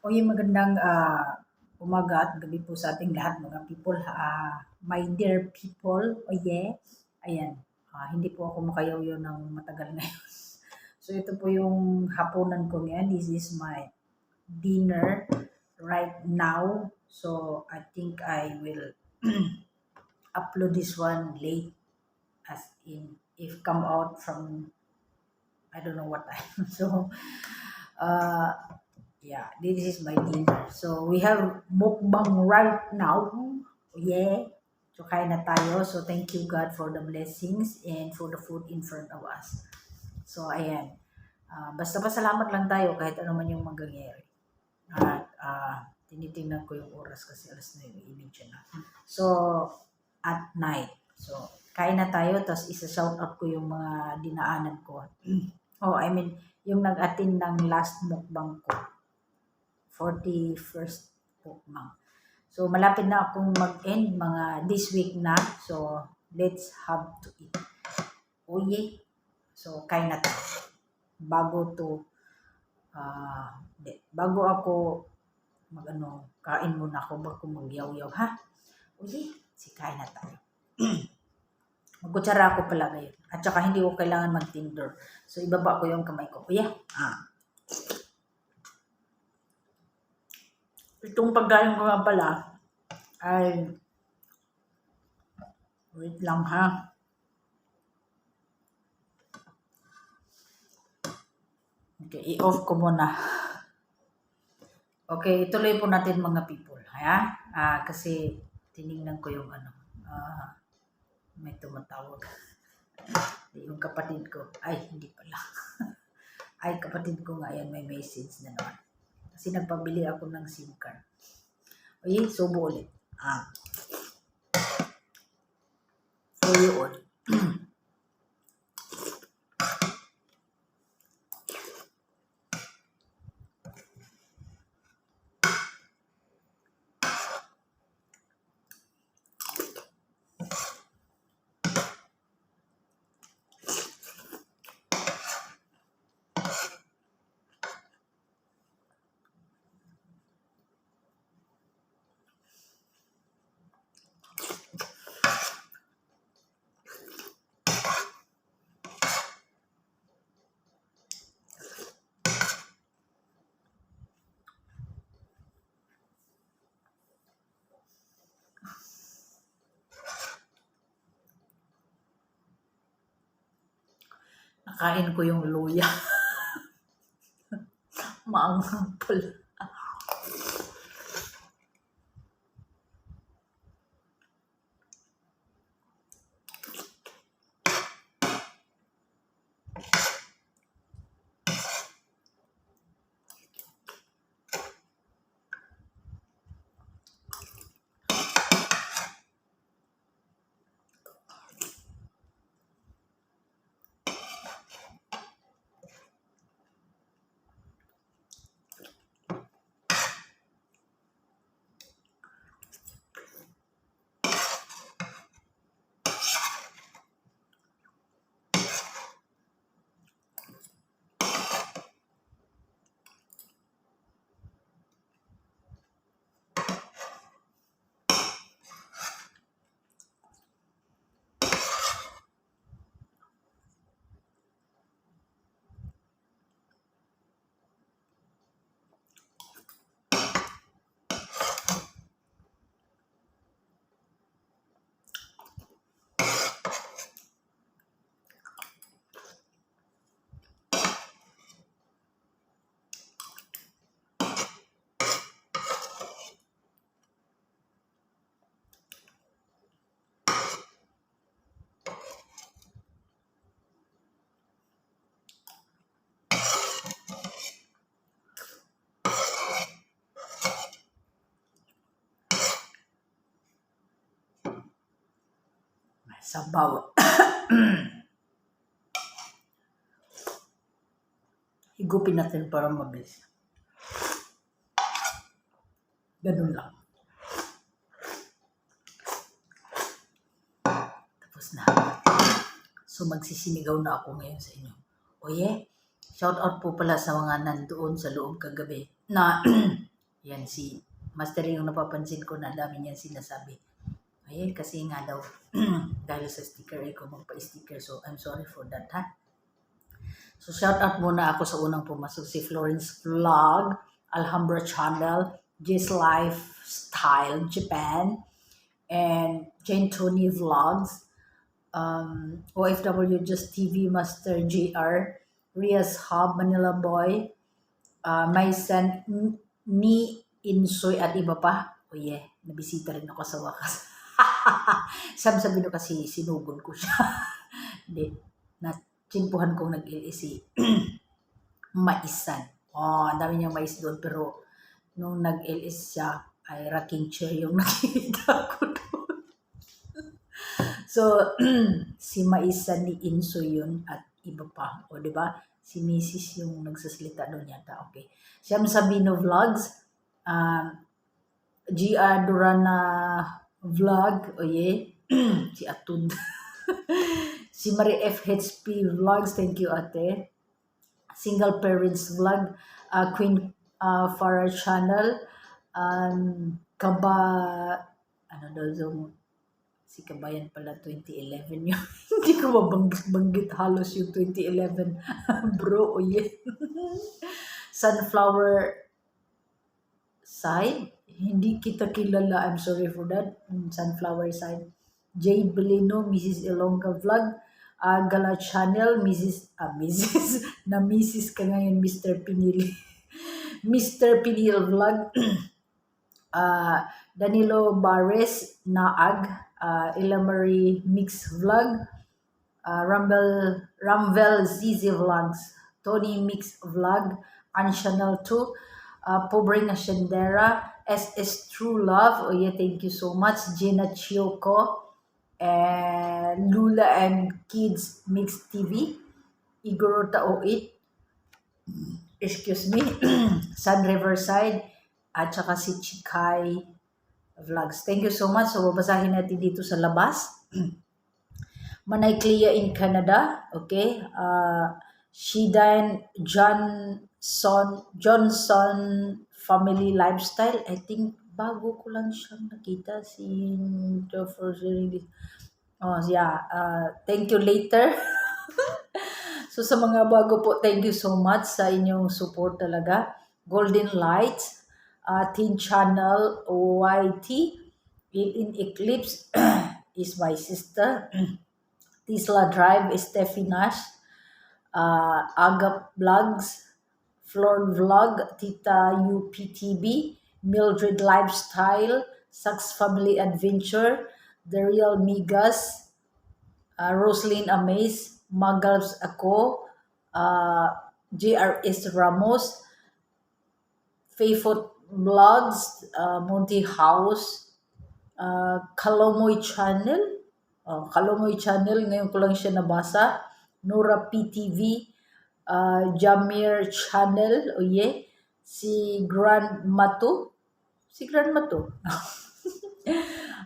Oy, magandang umaga at gabi po sa ating lahat mga people. My dear people, oye, ayan, hindi po ako makayaw-yaw ng matagal ngayon. So ito po yung hapunan ko ngayon. This is my dinner right now. So I think I will upload this one late, as in if come out from I don't know what time. So uh, yeah, this is my dinner. So we have mukbang right now. Yeah. So kain na tayo. So thank you God for the blessings and for the food in front of us. So ayan. Basta pasalamat lang tayo kahit ano man yung mangyayari. At tinitingnan ko yung oras kasi alas 9:30 na. So at night. So kain na tayo. Tapos isa-shout out ko yung mga dinaanan ko. I mean, yung nag-attend ng last mukbang ko. 41st mukbang. So malapit na akong mag-end, mga this week na. So let's have to eat. Oye. So kain na tayo. Bago ako kain muna ako bago magyaw-yaw, ha? Oye, kain na tayo. Magkutsara ako pala ngayon. At saka hindi ko kailangan mag-tinder. So ibaba ko yung kamay ko. Kuya, itong pagkain ko nga pala ay wait lang, ha. Okay, i-off ko muna. Okay, ituloy po natin mga people, ha? Kasi tinignan ko yung may tumatawag. Yung kapatid ko. Ay, hindi pala. Ay, kapatid ko nga yan, may message na naman. Kasi nagpabili ako ng SIM card. Oye, subo ulit. For you all. Nakain ko yung luya. Maanghang pala. Sabaw. Higupin natin para mabilis. Ganun lang. Tapos na. So magsisinigaw na ako ngayon sa inyo. Oye, shout out po pala sa mga nandoon sa loob kagabi na Yan si Master yung napapansin ko na dami niyan sinasabi. Ayan, kasi nga daw, dahil sa sticker ay ko magpa-sticker. So, I'm sorry for that, ha? So, shout out muna ako sa unang pumasok, si Florence Vlog, Alhambra Channel, J's Lifestyle Japan, and Jane Tony Vlogs, OFW Just TV Master GR, Ria's Hub, Manila Boy, my son ni Insoy at iba pa. Oh yeah, nabisita rin ako sa wakas. Sabi no kasi sinugod ko siya. Hindi, natsimpuhan kong nag-LSC. Maisan. Oh, ang dami niyang mais doon. Pero nung nag-LS siya, ay rocking chair yung nakita ko doon. So, si Maisan ni Insoy yun at iba pa. O, di ba? Si Mrs. yung nagsasalita doon yata. Okay. Siyam Sabino Vlogs. Gia Durana Vlog. O ye. Si Atud. Si Marie F. HP Vlogs. Thank you, ate. Single Parents Vlog. Queen Farah Channel. Kaba... Ano daw yung... Si Kabayan pala 2011 yun. Hindi ko mabanggit halos yung 2011. Bro, oh yeah. Sunflower Side. Hindi kita kilala. I'm sorry for that. Sunflower Side. Jay Belino, Mrs. Ilongga Vlog. Gala Channel, Mrs. Na Mrs. ka ngayon, Mr. Pinili. Mr. Pinil Vlog. Danilo Bares, Naag. Ilamari Mix Vlog, Ramvel ZZ Vlogs, Tony Mix Vlog, Channel 2, Pobre Nashendera, SS True Love, oh yeah, thank you so much, Gina Chioko, and Lula and Kids Mix TV, Igorota 08, excuse me, Sun Riverside, at saka si Chikay Vlogs. Thank you so much. So, babasahin natin dito sa labas. Manay Clea in Canada. Okay. Shidan Johnson Family Lifestyle. I think bago ko lang siyang nakita. Si Oh, yeah. Thank you later. So, sa mga bago po, thank you so much sa inyong support talaga. Golden Lights. Teen Channel YT, in Eclipse is my sister. Tesla Drive is Steffi Nash. Agap Vlogs, Floor Vlog, Tita UPTB, Mildred Lifestyle, Sax Family Adventure, The Real Migas, Roslyn Amaze, Magals Ako, JRS Ramos, Faithful Vlogs, Monty House, Kalomoy Channel. Kalomoy Channel, ngayon ko lang siya nabasa. Nora PTV, Jamir Channel, oh yeah. Si Grand Mato.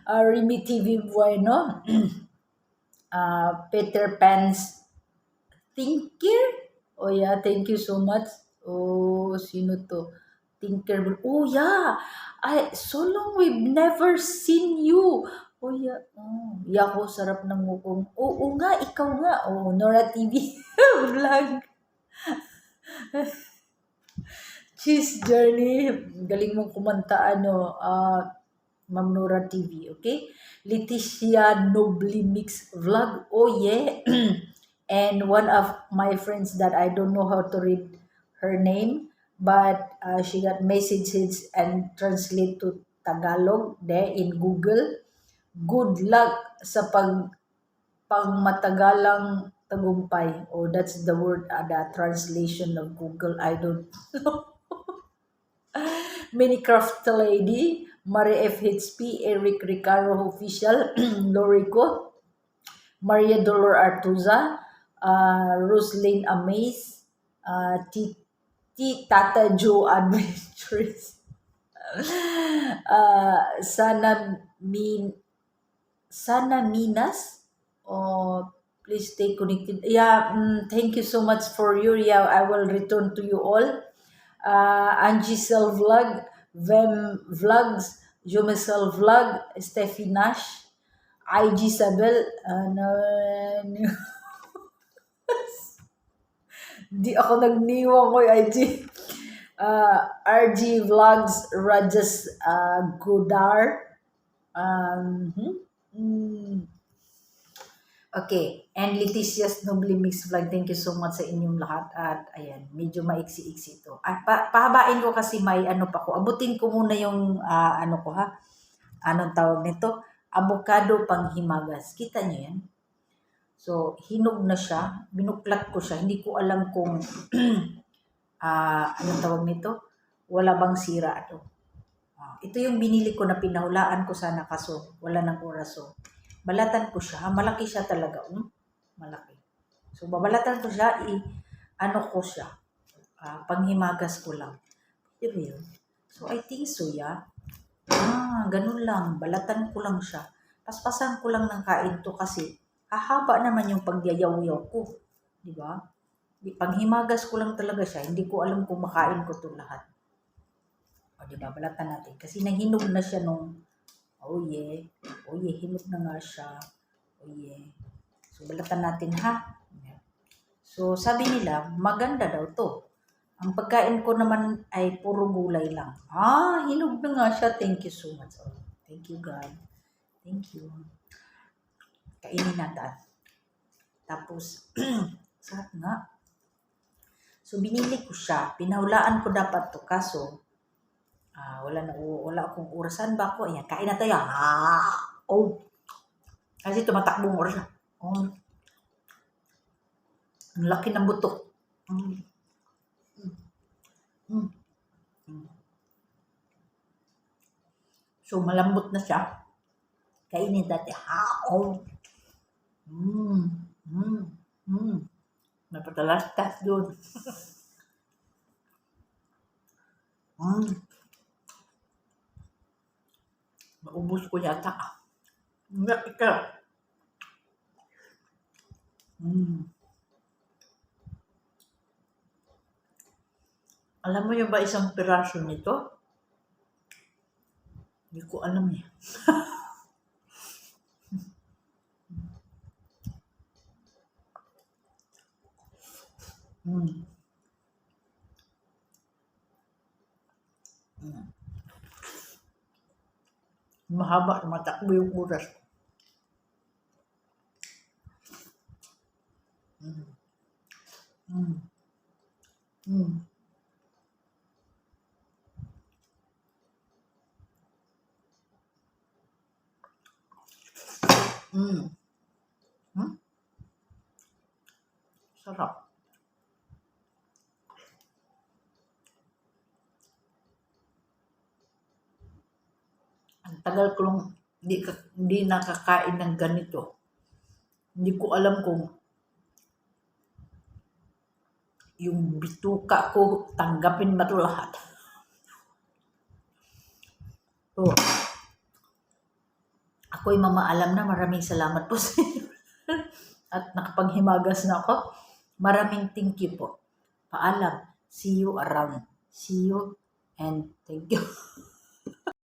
Rimi TV Bueno. Peter Pan's Thinker. Oh yeah, thank you so much. Oh, sino to? Tinker. Oh yeah, so long we've never seen you. Oh yeah, Yako, sarap ng mukong. Oo nga, ikaw nga. Oh, Nora TV vlog. Cheese Journey. Galing mong kumanta, Ma'am Nora TV, okay? Leticia Nobly Mix Vlog. Oh yeah. And one of my friends that I don't know how to read her name, but she got messages and translate to Tagalog there in Google. Good luck sa pangmatagalang tagumpay. Oh, that's the word, the translation of Google. I don't know. Minecraft Lady, Marie FHP, Eric Ricaro Official, Lorico, Maria Dolor Artuza, Roslyn Amaze, Tata Joe Adventures. Sana Minas. Please stay connected. Yeah, thank you so much for your. Yeah, I will return to you all. Angie Sel Vlog, Vem Vlogs, Jumesel Vlog, Steffi Nash, IG Sabel, ano, di ako nagniwang ko yung IG. RG Vlogs, Rajas Godar. Okay, and Leticia's Nobly Mix Vlog, thank you so much sa inyong lahat. At ayan, medyo maiksi-iksi ito. At pahabain ko kasi may ano pa ko. Abutin ko muna yung ano ko ha. Anong tawag nito? Avocado panghimagas. Kita nyo yan? So, hinog na siya. Binuklat ko siya. Hindi ko alam kung anong tawag nito? Wala bang sira ito? Ito yung binili ko na pinahulaan ko sana kaso wala nang oras. So, balatan ko siya. Malaki siya talaga. Malaki. So, babalatan ko siya. Ano ko siya. Panghimagas ko lang. Diba yun? So, I think so, yeah. Ganun lang. Balatan ko lang siya. Paspasan ko lang ng kain to kasi hahaba naman yung pagyayaw-yaw ko. Diba? Panghimagas ko lang talaga siya. Hindi ko alam kung makain ko to lahat. O, diba? Balatan natin. Kasi nahinog na siya nung oh yeah, hinog na nga siya. Oh yeah. So, balatan natin ha. So, sabi nila, maganda daw to. Ang pagkain ko naman ay puro gulay lang. Hinog na nga siya. Thank you so much. Oh, thank you, God. Thank you. Kainin natin. Tapos, sarap nga. So, binili ko siya. Pinahulaan ko dapat to. Kaso, wala akong orasan ba ako. Ayan, kain na tayo. Kasi tumatakbong oras na. Ang laki ng butok. So, malambot na siya. Kainin dati. May patalastas doon. Maubos ko yata. Ika. Alam mo yung ba isang piraso nito? Hindi ko alam eh. Mahaba, matakbo yung oras. Sarap. Ang tagal ko lang hindi nakakain ng ganito. Hindi ko alam kung yung bituka ko tanggapin ba ito lahat. So, ako'y mamaalam na. Maraming salamat po sa inyo. At nakapaghimagas na ako. Maraming thank you po. Paalam. See you around. See you and thank you.